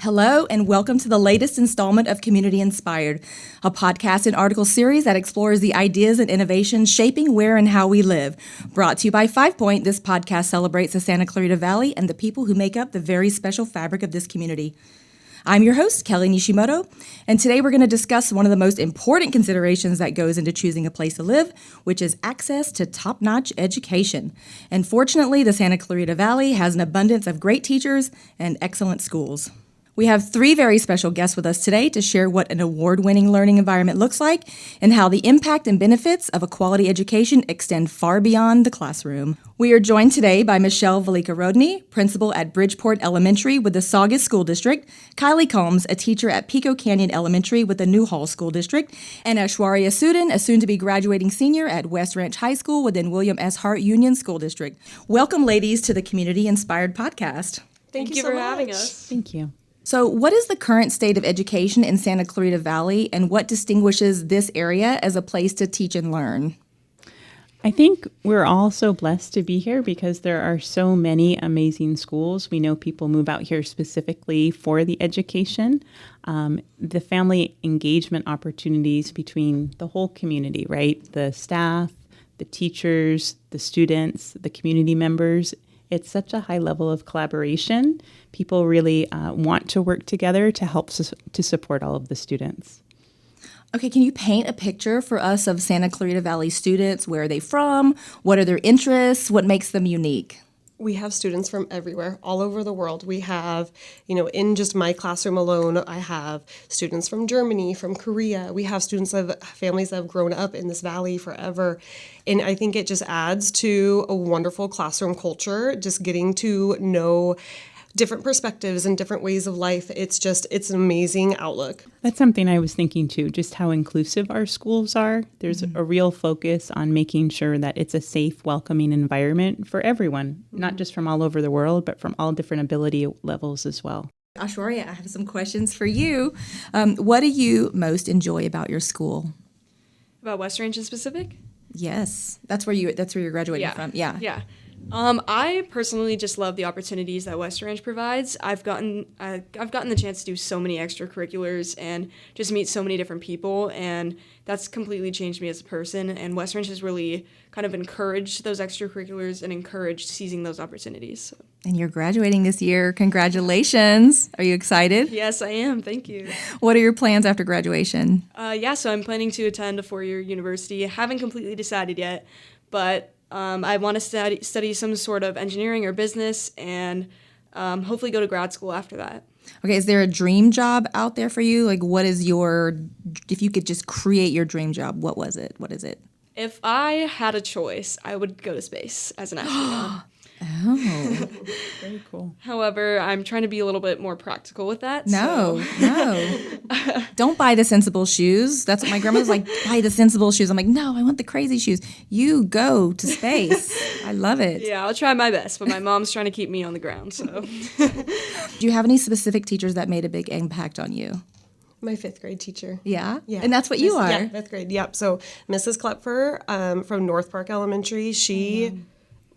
Hello, and welcome to the latest installment of Community Inspired, a podcast and article series that explores the ideas and innovations shaping where and how we live. Brought to you by 5 Point, this podcast celebrates the Santa Clarita Valley and the people who make up the very special fabric of this community. I'm your host, Kylie Nishimoto, and today we're going to discuss one of the most important considerations that goes into choosing a place to live, which is access to top-notch education. And fortunately, the Santa Clarita Valley has an abundance of great teachers and excellent schools. We have 3 very special guests with us today to share what an award-winning learning environment looks like and how the impact and benefits of a quality education extend far beyond the classroom. We are joined today by Michelle Velikorodnyy, principal at Bridgeport Elementary with the Saugus School District, Kylie Combs, a teacher at Pico Canyon Elementary with the Newhall School District, and Aishwarya Sudan, a soon-to-be graduating senior at West Ranch High School within William S. Hart Union School District. Welcome, ladies, to the Community Inspired podcast. Thank you for having us. Thank you. So what is the current state of education in Santa Clarita Valley, and what distinguishes this area as a place to teach and learn? I think we're all so blessed to be here because there are so many amazing schools. We know people move out here specifically for the education. The family engagement opportunities between the whole community, right? The staff, the teachers, the students, the community members. It's such a high level of collaboration. People really want to work together to help to support all of the students. Okay, can you paint a picture for us of Santa Clarita Valley students? Where are they from? What are their interests? What makes them unique? We have students from everywhere, all over the world. We have, in just my classroom alone, I have students from Germany, from Korea. We have students of families that have grown up in this valley forever. And I think it just adds to a wonderful classroom culture, just getting to know different perspectives and different ways of life. It's an amazing outlook. That's something I was thinking too, just how inclusive our schools are. There's a real focus on making sure that it's a safe, welcoming environment for everyone, not just from all over the world, but from all different ability levels as well. Aishwarya, I have some questions for you. What do you most enjoy about your school? About West Ranch in specific? Yes, that's where you're graduating from. Yeah. I personally just love the opportunities that West Ranch provides. I've gotten the chance to do so many extracurriculars and just meet so many different people, and that's completely changed me as a person. And West Ranch has really kind of encouraged those extracurriculars and encouraged seizing those opportunities. So. And you're graduating this year. Congratulations. Are you excited? Yes, I am. Thank you. What are your plans after graduation? So I'm planning to attend a 4-year university. I haven't completely decided yet, but I want to study some sort of engineering or business and hopefully go to grad school after that. Okay, is there a dream job out there for you? Like, if you could just create your dream job, what was it? What is it? If I had a choice, I would go to space as an astronaut. Oh, very cool. However, I'm trying to be a little bit more practical with that. No. Don't buy the sensible shoes. That's what my grandmother's like, buy the sensible shoes. I'm like, no, I want the crazy shoes. You go to space. I love it. Yeah, I'll try my best, but my mom's trying to keep me on the ground. So, do you have any specific teachers that made a big impact on you? My 5th grade teacher. Yeah? And that's what you are? Yeah, 5th grade. Yep. So Mrs. Klepfer from North Park Elementary, she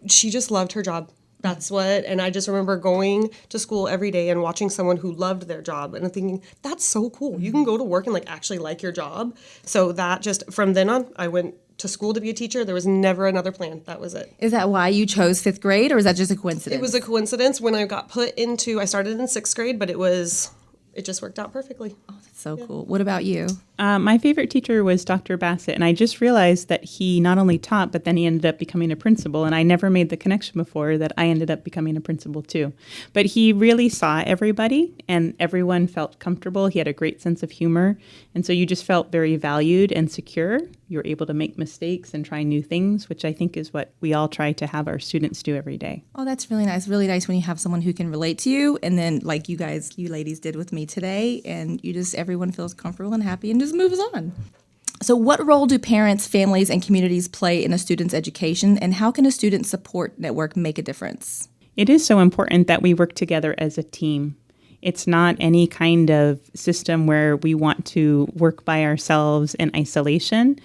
just loved her job. And I just remember going to school every day and watching someone who loved their job and thinking, that's so cool. You can go to work and actually like your job. So that just, from then on, I went to school to be a teacher. There was never another plan. That was it. Is that why you chose 5th grade, or is that just a coincidence? It was a coincidence. When I got I started in 6th grade, but it just worked out perfectly. Oh, that's so cool. What about you? My favorite teacher was Dr. Bassett, and I just realized that he not only taught, but then he ended up becoming a principal, and I never made the connection before that I ended up becoming a principal too. But he really saw everybody, and everyone felt comfortable. He had a great sense of humor, and so you just felt very valued and secure. You were able to make mistakes and try new things, which I think is what we all try to have our students do every day. Oh, that's really nice. Really nice when you have someone who can relate to you, and then like you ladies did with me today, and everyone feels comfortable and happy and just moves on. So what role do parents, families, and communities play in a student's education, and how can a student support network make a difference? It is so important that we work together as a team. It's not any kind of system where we want to work by ourselves in isolation.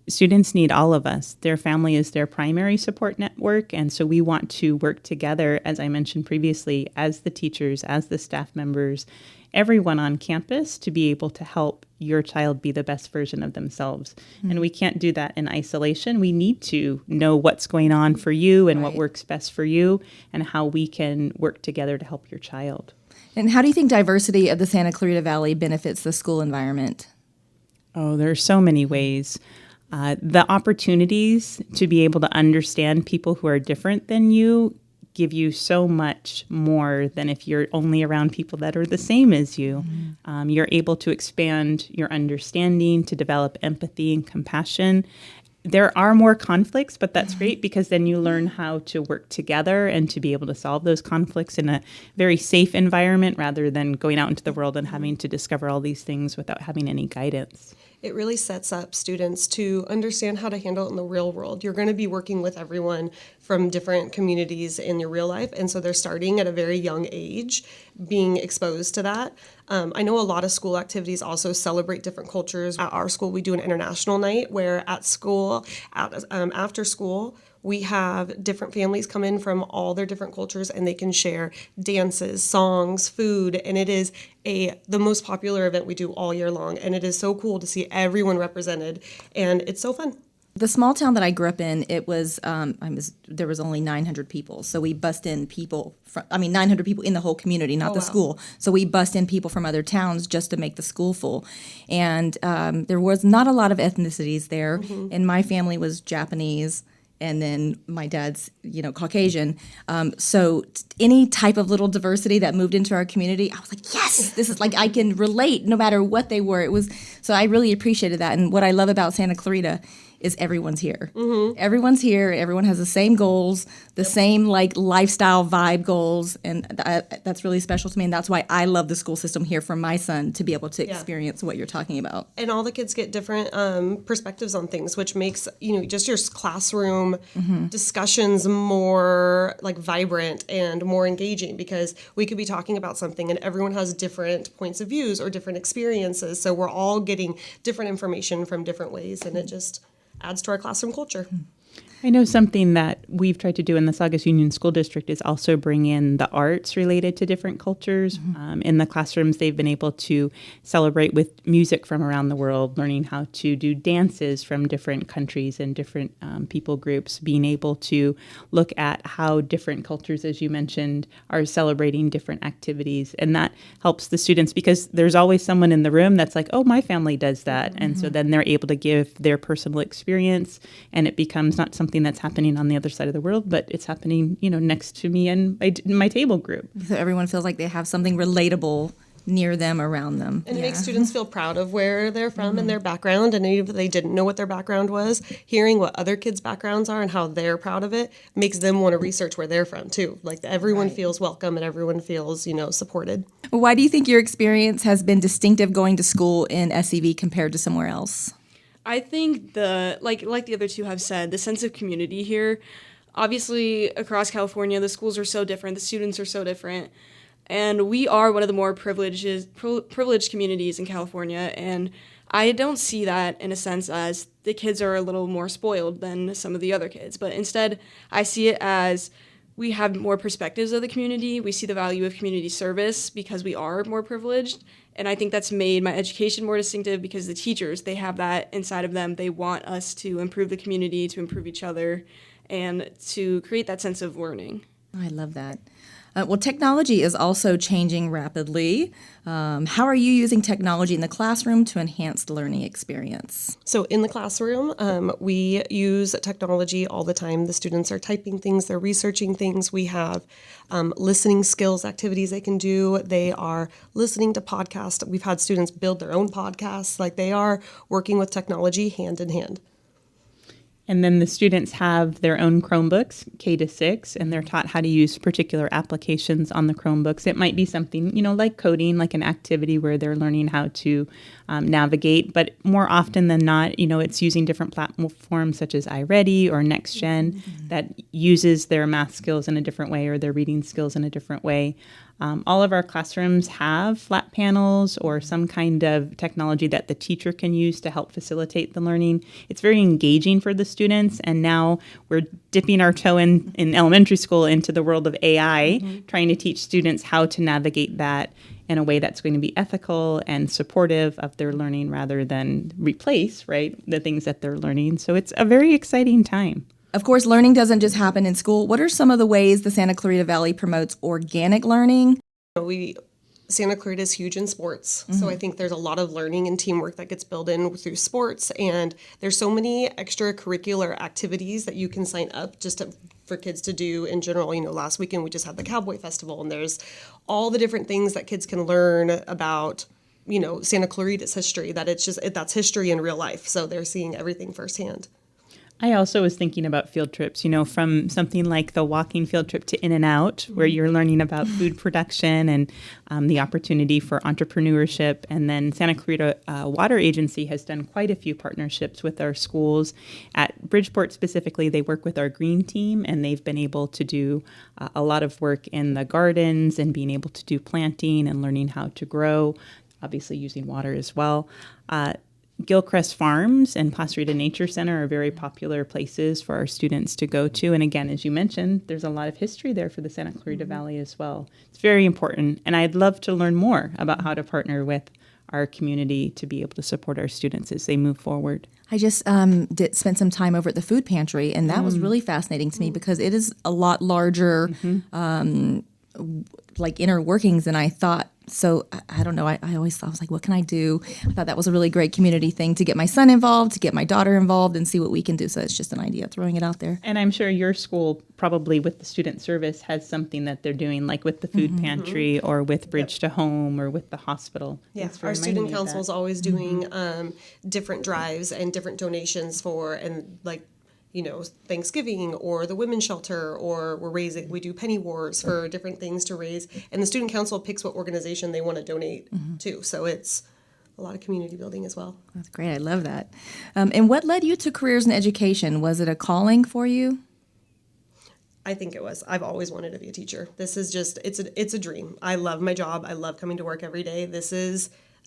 Students need all of us. Their family is their primary support network, and so we want to work together, as I mentioned previously, as the teachers, as the staff members, everyone on campus to be able to help your child be the best version of themselves. Mm-hmm. And we can't do that in isolation. We need to know what's going on for you and what works best for you and how we can work together to help your child. And how do you think diversity of the Santa Clarita Valley benefits the school environment? Oh, there are so many ways. The opportunities to be able to understand people who are different than you give you so much more than if you're only around people that are the same as you. Mm-hmm. You're able to expand your understanding, to develop empathy and compassion. There are more conflicts, but that's great because then you learn how to work together and to be able to solve those conflicts in a very safe environment rather than going out into the world and having to discover all these things without having any guidance. It really sets up students to understand how to handle it in the real world. You're going to be working with everyone from different communities in your real life, and so they're starting at a very young age, being exposed to that. I know a lot of school activities also celebrate different cultures. At our school, we do an international night where at school, after school, we have different families come in from all their different cultures and they can share dances, songs, food, and it is the most popular event we do all year long. And it is so cool to see everyone represented, and it's so fun. The small town that I grew up in, there was only 900 people. So we bussed in people 900 people in the whole community, not the school. So we bussed in people from other towns just to make the school full. And there was not a lot of ethnicities there. Mm-hmm. And my family was Japanese, and then my dad's, Caucasian. So any type of little diversity that moved into our community, I was like, yes, this is like I can relate no matter what they were. So I really appreciated that. And what I love about Santa Clarita is everyone's here. Mm-hmm. Everyone's here. Everyone has the same goals, the same lifestyle vibe goals, and that's really special to me. And that's why I love the school system here for my son to be able to experience what you're talking about. And all the kids get different perspectives on things, which makes just your classroom discussions more vibrant and more engaging, because we could be talking about something and everyone has different points of views or different experiences. So we're all getting different information from different ways, and it just adds to our classroom culture. I know something that we've tried to do in the Saugus Union School District is also bring in the arts related to different cultures. Mm-hmm. In the classrooms, they've been able to celebrate with music from around the world, learning how to do dances from different countries and different people groups, being able to look at how different cultures, as you mentioned, are celebrating different activities. And that helps the students because there's always someone in the room that's like, oh, my family does that. Mm-hmm. And so then they're able to give their personal experience, and it becomes not something that's happening on the other side of the world, but it's happening, next to me and my table group. So everyone feels like they have something relatable near them, around them. And it makes students feel proud of where they're from and their background. And even if they didn't know what their background was, hearing what other kids' backgrounds are and how they're proud of it makes them want to research where they're from too. Everyone feels welcome and everyone feels, supported. Why do you think your experience has been distinctive going to school in SEV compared to somewhere else? I think like the other two have said, the sense of community here, obviously across California, the schools are so different, the students are so different, and we are one of the more privileged communities in California, and I don't see that in a sense as the kids are a little more spoiled than some of the other kids, but instead I see it as we have more perspectives of the community. We see the value of community service because we are more privileged. And I think that's made my education more distinctive because the teachers, they have that inside of them. They want us to improve the community, to improve each other, and to create that sense of learning. I love that. Well, technology is also changing rapidly. How are you using technology in the classroom to enhance the learning experience? So in the classroom, we use technology all the time. The students are typing things, they're researching things. We have listening skills activities they can do. They are listening to podcasts. We've had students build their own podcasts. They are working with technology hand in hand. And then the students have their own Chromebooks, K-6, and they're taught how to use particular applications on the Chromebooks. It might be something, like coding, like an activity where they're learning how to navigate. But more often than not, it's using different platforms such as iReady or NextGen that uses their math skills in a different way or their reading skills in a different way. All of our classrooms have flat panels or some kind of technology that the teacher can use to help facilitate the learning. It's very engaging for the students, and now we're dipping our toe in elementary school into the world of AI, trying to teach students how to navigate that in a way that's going to be ethical and supportive of their learning rather than replace, right, the things that they're learning. So it's a very exciting time. Of course, learning doesn't just happen in school. What are some of the ways the Santa Clarita Valley promotes organic learning? Santa Clarita is huge in sports, so I think there's a lot of learning and teamwork that gets built in through sports, and there's so many extracurricular activities that you can sign up for kids to do in general. Last weekend we just had the Cowboy Festival, and there's all the different things that kids can learn about, Santa Clarita's history, that's history in real life, so they're seeing everything firsthand. I also was thinking about field trips, from something like the walking field trip to In-N-Out, where you're learning about food production and the opportunity for entrepreneurship. And then Santa Clarita Water Agency has done quite a few partnerships with our schools. At Bridgeport specifically, they work with our green team, and they've been able to do a lot of work in the gardens and being able to do planting and learning how to grow, obviously using water as well. Gilchrist Farms and Clarita Nature Center are very popular places for our students to go to. And again, as you mentioned, there's a lot of history there for the Santa Clarita Valley as well. It's very important. And I'd love to learn more about how to partner with our community to be able to support our students as they move forward. I just spent some time over at the food pantry, and that was really fascinating to me because it is a lot larger, like inner workings than I thought. So I don't know. I always thought, I was like, what can I do? I thought that was a really great community thing to get my son involved, to get my daughter involved, and see what we can do. So it's just an idea, throwing it out there. And I'm sure your school probably with the student service has something that they're doing, like with the food pantry or with Bridge to Home or with the hospital. Yeah, our student council is always doing different drives and different donations for, and like, Thanksgiving or the women's shelter, or we do penny wars for different things to raise. And the student council picks what organization they want to donate to. So it's a lot of community building as well. That's great. I love that. And what led you to careers in education? Was it a calling for you? I think it was. I've always wanted to be a teacher. This is just, it's a dream. I love my job. I love coming to work every day.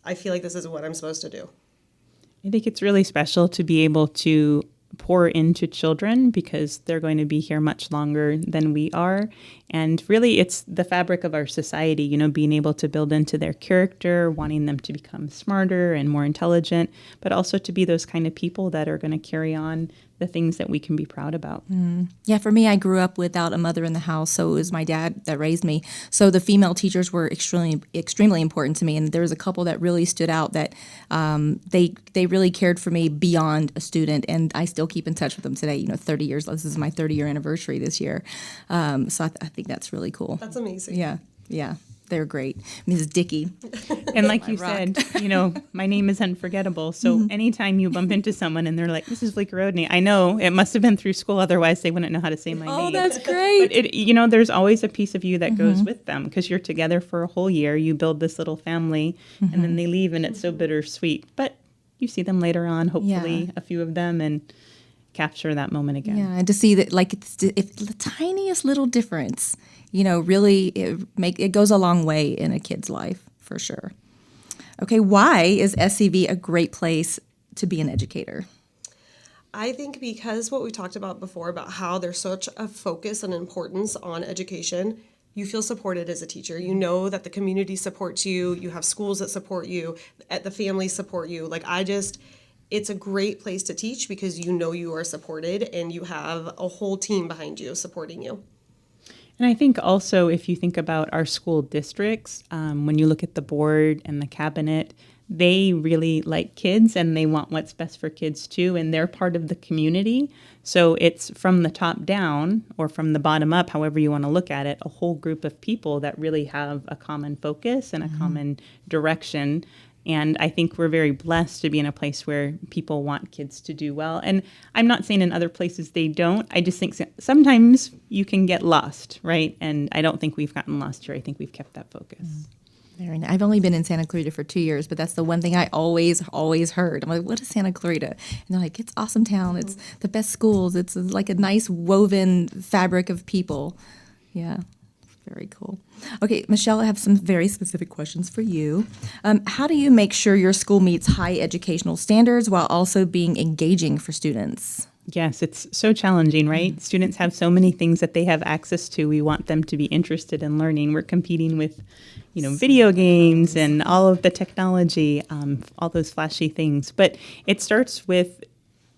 I feel like this is what I'm supposed to do. I think it's really special to be able to pour into children because they're going to be here much longer than we are. And really, it's the fabric of our society, being able to build into their character, wanting them to become smarter and more intelligent, but also to be those kind of people that are going to carry on the things that we can be proud about. Yeah, for me, I grew up without a mother in the house, so it was my dad that raised me. So the female teachers were extremely important to me, and there was a couple that really stood out that they really cared for me beyond a student, and I still keep in touch with them today. 30 years. This is my 30-year anniversary this year, so I think that's really cool. That's amazing. Yeah. They're great. Mrs. Dickey. And like you said, my name is unforgettable. So anytime you bump into someone and they're like, Mrs. Velikorodnyy, I know it must have been through school. Otherwise, they wouldn't know how to say my name. Oh, that's great. But there's always a piece of you that goes with them because you're together for a whole year. You build this little family and then they leave and it's so bittersweet. But you see them later on, hopefully a few of them, and capture that moment again. Yeah, and to see that, like, if the tiniest little difference, really it goes a long way in a kid's life, for sure. Okay, why is SCV a great place to be an educator? I think because what we talked about before, about how there's such a focus and importance on education, you feel supported as a teacher. You know that the community supports you, you have schools that support you, the families support you. It's a great place to teach because you are supported and you have a whole team behind you supporting you. And I think also if you think about our school districts, when you look at the board and the cabinet, they really like kids and they want what's best for kids too, and they're part of the community. So it's from the top down or from the bottom up, however you want to look at it, a whole group of people that really have a common focus and a common direction. And I think we're very blessed to be in a place where people want kids to do well. And I'm not saying in other places they don't. I just think sometimes you can get lost, right? And I don't think we've gotten lost here. I think we've kept that focus. Very nice. I've only been in Santa Clarita for 2 years, but that's the one thing I always heard. I'm like, what is Santa Clarita? And they're like, it's awesome town. It's the best schools. It's like a nice woven fabric of people. Yeah. Very cool. Okay, Michelle, I have some very specific questions for you. How do you make sure your school meets high educational standards while also being engaging for students? Yes, it's so challenging, right? Students have so many things that they have access to. We want them to be interested in learning. We're competing with, video games and all of the technology, all those flashy things. But it starts with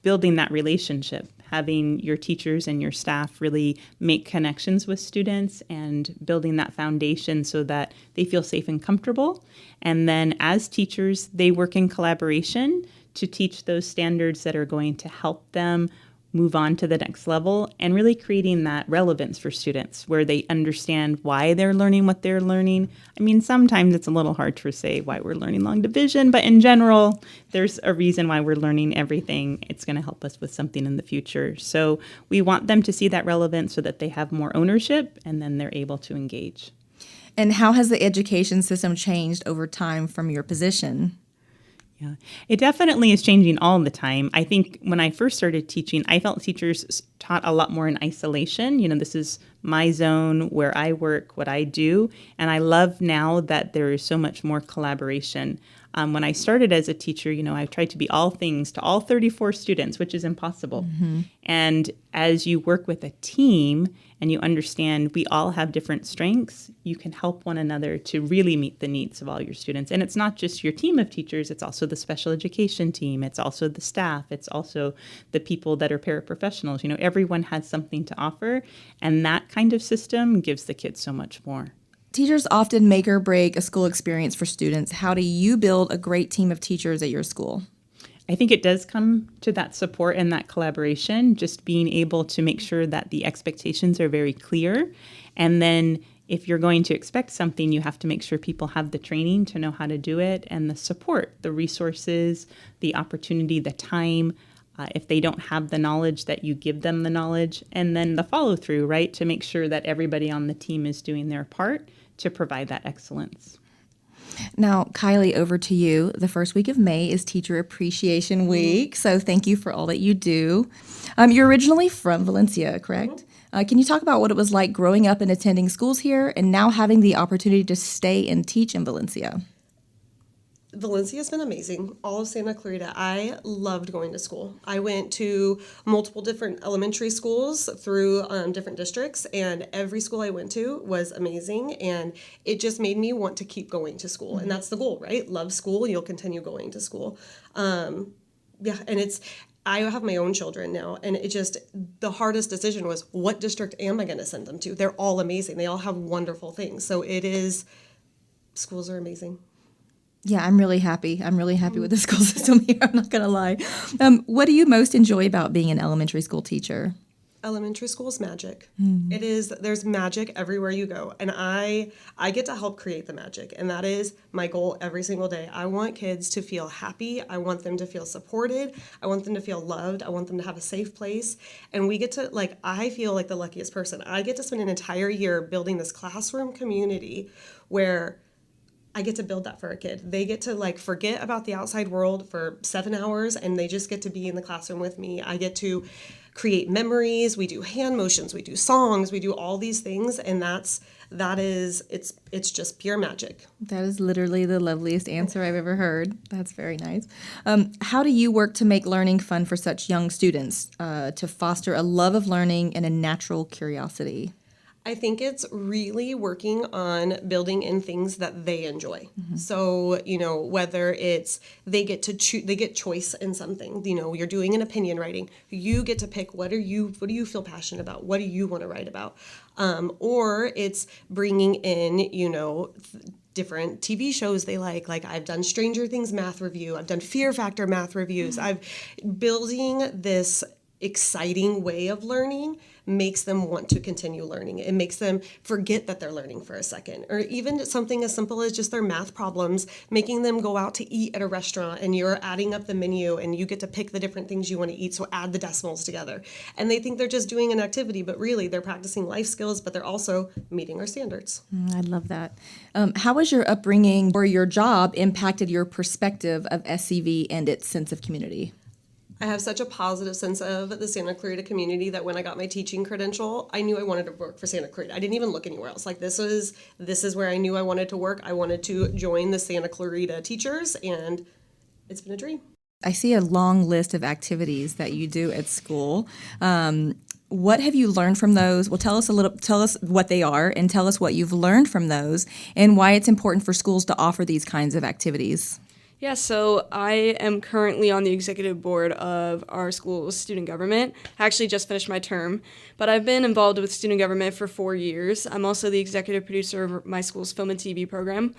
building that relationship, having your teachers and your staff really make connections with students and building that foundation so that they feel safe and comfortable. And then as teachers, they work in collaboration to teach those standards that are going to help them move on to the next level, and really creating that relevance for students where they understand why they're learning what they're learning. I mean, sometimes it's a little hard to say why we're learning long division, but in general, there's a reason why we're learning everything. It's going to help us with something in the future. So we want them to see that relevance so that they have more ownership and then they're able to engage. And how has the education system changed over time from your position? Yeah, it definitely is changing all the time. I think when I first started teaching, I felt teachers taught a lot more in isolation. This is my zone where I work, what I do. And I love now that there is so much more collaboration. When I started as a teacher, I tried to be all things to all 34 students, which is impossible. Mm-hmm. And as you work with a team and you understand we all have different strengths, you can help one another to really meet the needs of all your students. And it's not just your team of teachers, it's also the special education team, it's also the staff, it's also the people that are paraprofessionals. Everyone has something to offer, and that kind of system gives the kids so much more. Teachers often make or break a school experience for students. How do you build a great team of teachers at your school? I think it does come to that support and that collaboration, just being able to make sure that the expectations are very clear. And then if you're going to expect something, you have to make sure people have the training to know how to do it, and the support, the resources, the opportunity, the time. If they don't have the knowledge, that you give them the knowledge, and then the follow through, right, to make sure that everybody on the team is doing their part to provide that excellence. Now, Kylie, over to you. The first week of May is Teacher Appreciation Week, so thank you for all that you do. You're originally from Valencia, correct? Can you talk about what it was like growing up and attending schools here and now having the opportunity to stay and teach in Valencia? Valencia's been amazing. All of Santa Clarita. I loved going to school. I went to multiple different elementary schools through different districts, and every school I went to was amazing, and it just made me want to keep going to school. And that's the goal, right? Love school, you'll continue going to school. And I have my own children now, and the hardest decision was, what district am I going to send them to? They're all amazing. They all have wonderful things. So schools are amazing. Yeah, I'm really happy. I'm really happy with the school system here. I'm not going to lie. What do you most enjoy about being an elementary school teacher? Elementary school is magic. There's magic everywhere you go. And I get to help create the magic. And that is my goal every single day. I want kids to feel happy. I want them to feel supported. I want them to feel loved. I want them to have a safe place. And we get to, I feel like the luckiest person. I get to spend an entire year building this classroom community where I get to build that for a kid. They get to forget about the outside world for 7 hours, and they just get to be in the classroom with me. I get to create memories. We do hand motions. We do songs. We do all these things, and it's just pure magic. That is literally the loveliest answer I've ever heard. That's very nice. How do you work to make learning fun for such young students, to foster a love of learning and a natural curiosity? I think it's really working on building in things that they enjoy. Mm-hmm. So, whether it's they get choice in something, you're doing an opinion writing, you get to pick what do you feel passionate about? What do you want to write about? Or it's bringing in, different TV shows they like I've done Stranger Things math review, I've done Fear Factor math reviews. Mm-hmm. Building this exciting way of learning makes them want to continue learning. It makes them forget that they're learning for a second. Or even something as simple as just their math problems, making them go out to eat at a restaurant and you're adding up the menu and you get to pick the different things you want to eat, so add the decimals together. And they think they're just doing an activity, but really they're practicing life skills, but they're also meeting our standards. I love that. How has your upbringing or your job impacted your perspective of SCV and its sense of community? I have such a positive sense of the Santa Clarita community that when I got my teaching credential, I knew I wanted to work for Santa Clarita. I didn't even look anywhere else. Like this is where I knew I wanted to work. I wanted to join the Santa Clarita teachers, and it's been a dream. I see a long list of activities that you do at school. What have you learned from those? Well, tell us what they are, and tell us what you've learned from those, and why it's important for schools to offer these kinds of activities. Yeah, so I am currently on the executive board of our school's student government. I actually just finished my term, but I've been involved with student government for 4 years. I'm also the executive producer of my school's film and TV program.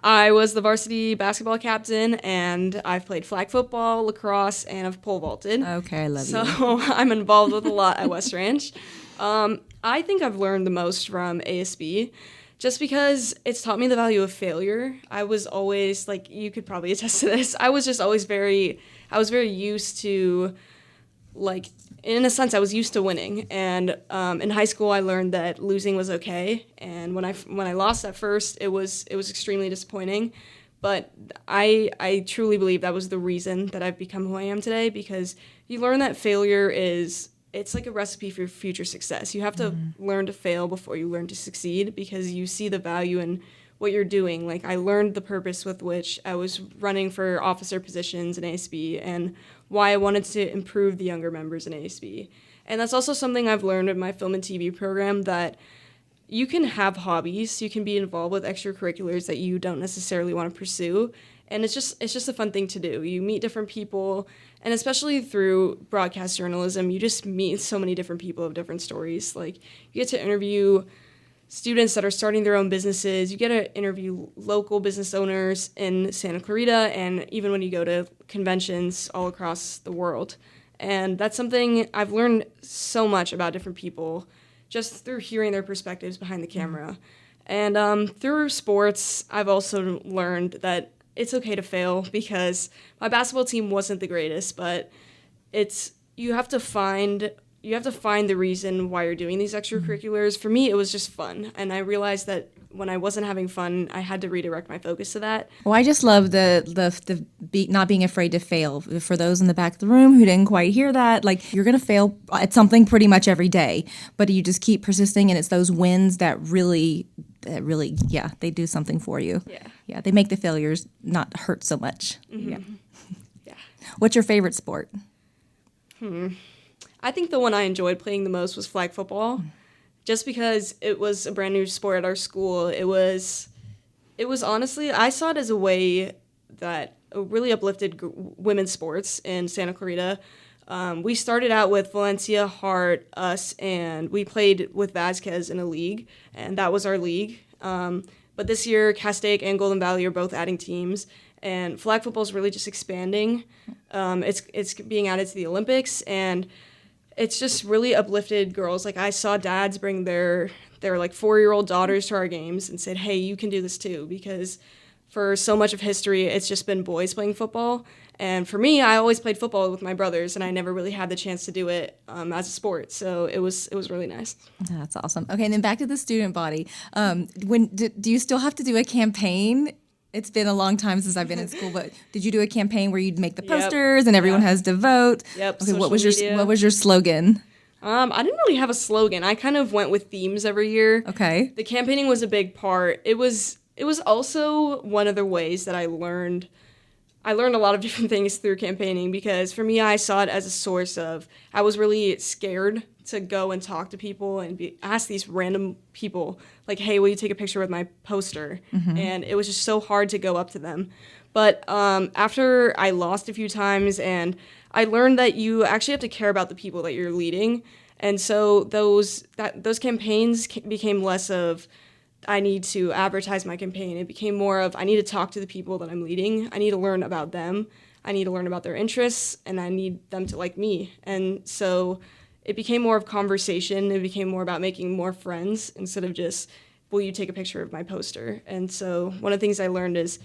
I was the varsity basketball captain, and I've played flag football, lacrosse, and I've pole vaulted. Okay, I love you. So I'm involved with a lot at West Ranch. I think I've learned the most from ASB. Just because it's taught me the value of failure. I was always, like, you could probably attest to this, I was very used to, like, in a sense, I was used to winning. And in high school, I learned that losing was okay. And when I lost at first, it was extremely disappointing. But I truly believe that was the reason that I've become who I am today, because you learn that failure it's like a recipe for future success. You have to learn to fail before you learn to succeed, because you see the value in what you're doing. Like, I learned the purpose with which I was running for officer positions in ASB and why I wanted to improve the younger members in ASB. And that's also something I've learned in my film and TV program, that you can have hobbies, you can be involved with extracurriculars that you don't necessarily want to pursue. And it's just a fun thing to do. You meet different people, and especially through broadcast journalism, you just meet so many different people of different stories. Like, you get to interview students that are starting their own businesses. You get to interview local business owners in Santa Clarita, and even when you go to conventions all across the world. And that's something I've learned so much about different people just through hearing their perspectives behind the camera. And through sports, I've also learned that it's okay to fail, because my basketball team wasn't the greatest, but you have to find the reason why you're doing these extracurriculars. For me, it was just fun, and I realized that when I wasn't having fun, I had to redirect my focus to that. Well, I just love not being afraid to fail. For those in the back of the room who didn't quite hear that, like, you're going to fail at something pretty much every day, but you just keep persisting, and it's those wins that really, yeah, they do something for you. Yeah, they make the failures not hurt so much. Yeah. What's your favorite sport? I think the one I enjoyed playing the most was flag football. Just because it was a brand new sport at our school. It was honestly, I saw it as a way that really uplifted women's sports in Santa Clarita. We started out with Valencia, Hart, us, and we played with Vasquez in a league, and that was our league. But this year, Castaic and Golden Valley are both adding teams, and flag football is really just expanding. It's being added to the Olympics, and it's just really uplifted girls. Like, I saw dads bring their like 4-year-old daughters to our games and said, hey, you can do this too, because for so much of history, it's just been boys playing football. And for me, I always played football with my brothers, and I never really had the chance to do it as a sport. So it was really nice. That's awesome. Okay, and then back to the student body. Do you still have to do a campaign? It's been a long time since I've been in school, but did you do a campaign where you'd make the posters and everyone has to vote? Yep. Okay, what was your slogan? I didn't really have a slogan. I kind of went with themes every year. Okay. The campaigning was a big part. It was also one of the ways that I learned a lot of different things through campaigning, because for me, I saw it as a source of, I was really scared to go and talk to people and ask these random people, like, hey, will you take a picture with my poster? Mm-hmm. And it was just so hard to go up to them. But after I lost a few times, and I learned that you actually have to care about the people that you're leading. And so those campaigns became less of, I need to advertise my campaign. It became more of, I need to talk to the people that I'm leading. I need to learn about them. I need to learn about their interests, and I need them to like me. And so it became more of conversation. It became more about making more friends instead of just, will you take a picture of my poster? And so one of the things I learned is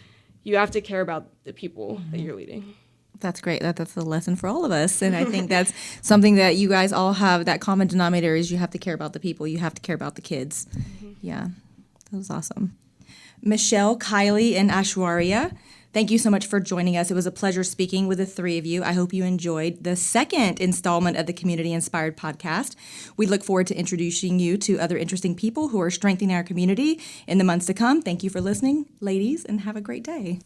you have to care about the people that you're leading. That's great. That's a lesson for all of us. And I think that's something that you guys all have, that common denominator is you have to care about the people. You have to care about the kids. Mm-hmm. Yeah, that was awesome. Michelle, Kylie, and Aishwarya, Thank you so much for joining us. It was a pleasure speaking with the three of you. I hope you enjoyed the second installment of the Community Inspired podcast. We look forward to introducing you to other interesting people who are strengthening our community in the months to come. Thank you for listening, ladies, and have a great day.